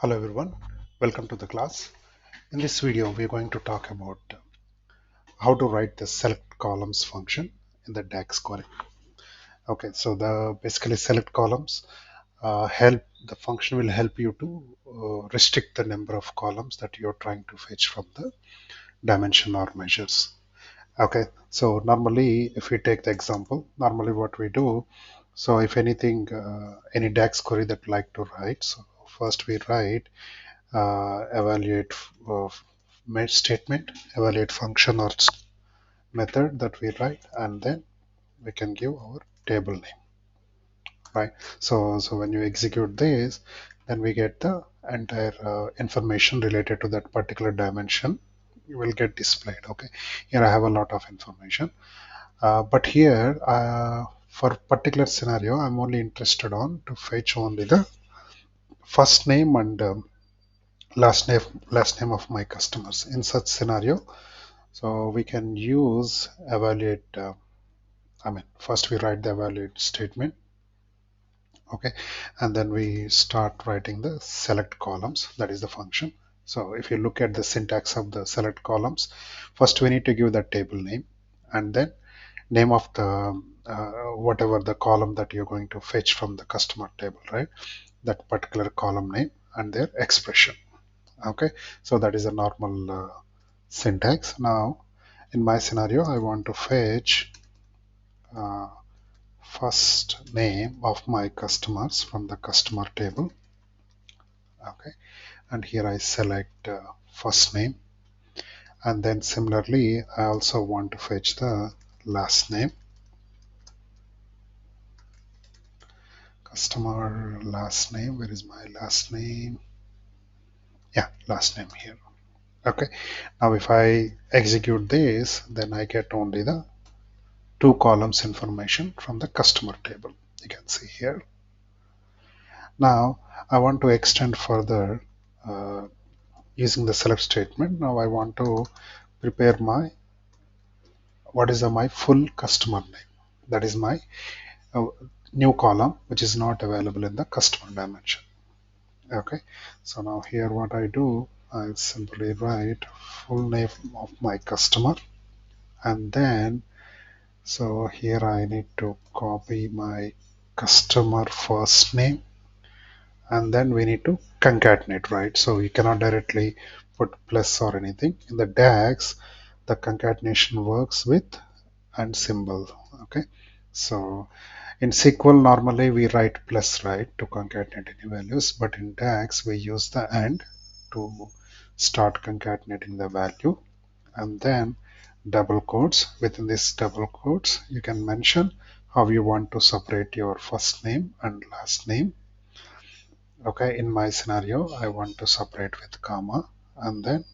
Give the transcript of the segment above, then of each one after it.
Hello everyone, welcome to the class. In this video, we are going to talk about how to write the select columns function in the DAX query. Okay, so the basically select columns help the function will help you to restrict the number of columns that you're trying to fetch from the dimension or measures. Okay, so normally if we take the example, normally what we do, so if anything, any DAX query that we like to write, so first we write evaluate statement, evaluate function or method that we write, and then we can give our table name, right? So when you execute this, then we get the entire information related to that particular dimension will get displayed. Okay, here I have a lot of information, but here for particular scenario, I'm only interested on to fetch only the first name and last name of my customers. In such scenario, so we can use evaluate. First we write the evaluate statement, okay, and then we start writing the select columns. That is the function. So if you look at the syntax of the select columns, first we need to give the table name, and then name of the whatever the column that you're going to fetch from the customer table, right? That particular column name and their expression. Okay, so that is a normal syntax. Now in my scenario, I want to fetch uh, first name of my customers from the customer table. Okay, and here I select first name, and then similarly I also want to fetch the last name, customer last name. Where is my last name? Yeah, last name here. Okay, now if I execute this, then I get only the two columns information from the customer table. You can see here. Now I want to extend further using the select statement. Now I want to prepare my what is my full customer name. That is my uh, new column which is not available in the customer dimension. Okay, so now here what I do, I simply write full name of my customer, and then so here I need to copy my customer first name, and then we need to concatenate, right? So you cannot directly put plus or anything. In the DAX, the concatenation works with and symbol. Okay, so in SQL normally we write plus, right, to concatenate any values, but in DAX we use the and to start concatenating the value, and then double quotes. Within this double quotes you can mention how you want to separate your first name and last name. Okay, in my scenario I want to separate with comma, and then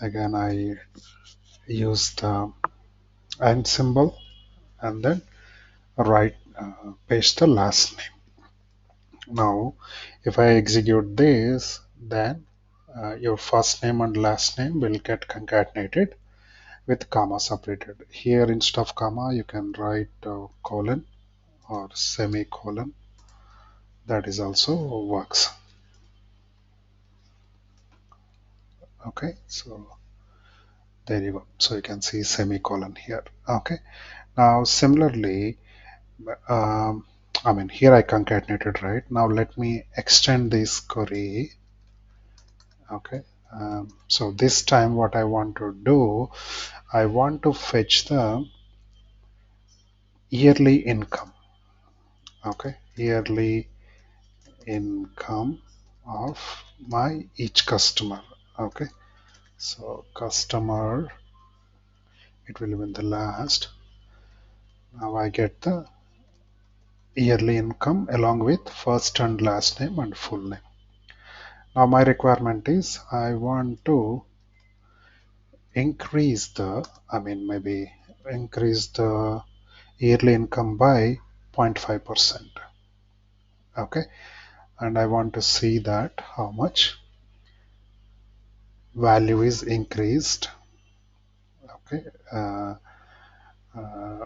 again I use the and symbol, and then write paste the last name. Now if I execute this, then your first name and last name will get concatenated with comma separated. Here instead of comma you can write colon or semicolon. That is also works. Okay, so there you go. So you can see semicolon here. Okay, now similarly, here I concatenated, right? Now let me extend this query. Okay, so this time what I want to do, I want to fetch the yearly income. Okay, yearly income of my each customer. Okay, so customer, it will be in the last. Now I get the yearly income along with first and last name and full name. Now my requirement is I want to increase the, maybe increase the yearly income by 0.5%. Okay, and I want to see that how much value is increased. Okay,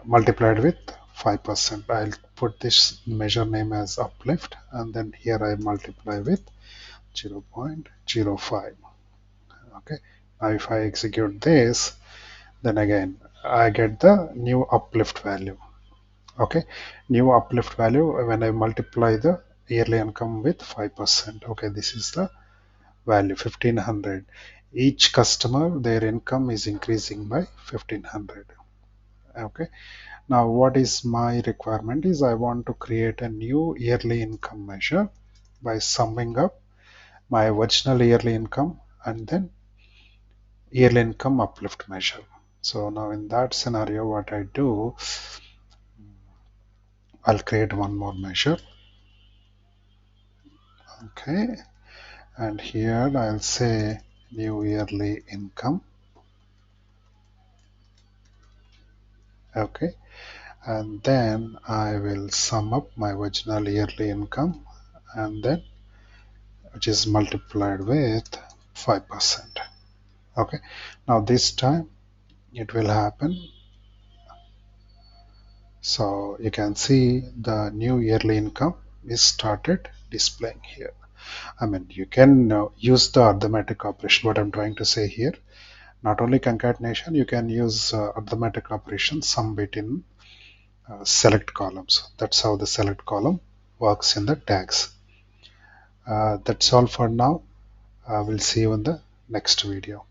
multiplied with 5%. I'll put this measure name as uplift, and then here I multiply with 0.05. Okay, now if I execute this, then again I get the new uplift value. Okay, new uplift value when I multiply the yearly income with 5%. Okay, this is the value 1500. Each customer, their income is increasing by 1500. Okay, now what is my requirement is I want to create a new yearly income measure by summing up my original yearly income and then yearly income uplift measure. So now in that scenario, what I do, I'll create one more measure. Okay, and here I'll say new yearly income. Okay, and then I will sum up my original yearly income and then which is multiplied with 5%. Okay, now this time it will happen. So you can see the new yearly income is started displaying here. I mean, you can use the arithmetic operation. What I'm trying to say here, not only concatenation, you can use arithmetic operation sum between select columns. That's how the select column works in the DAX. That's all for now. We'll see you in the next video.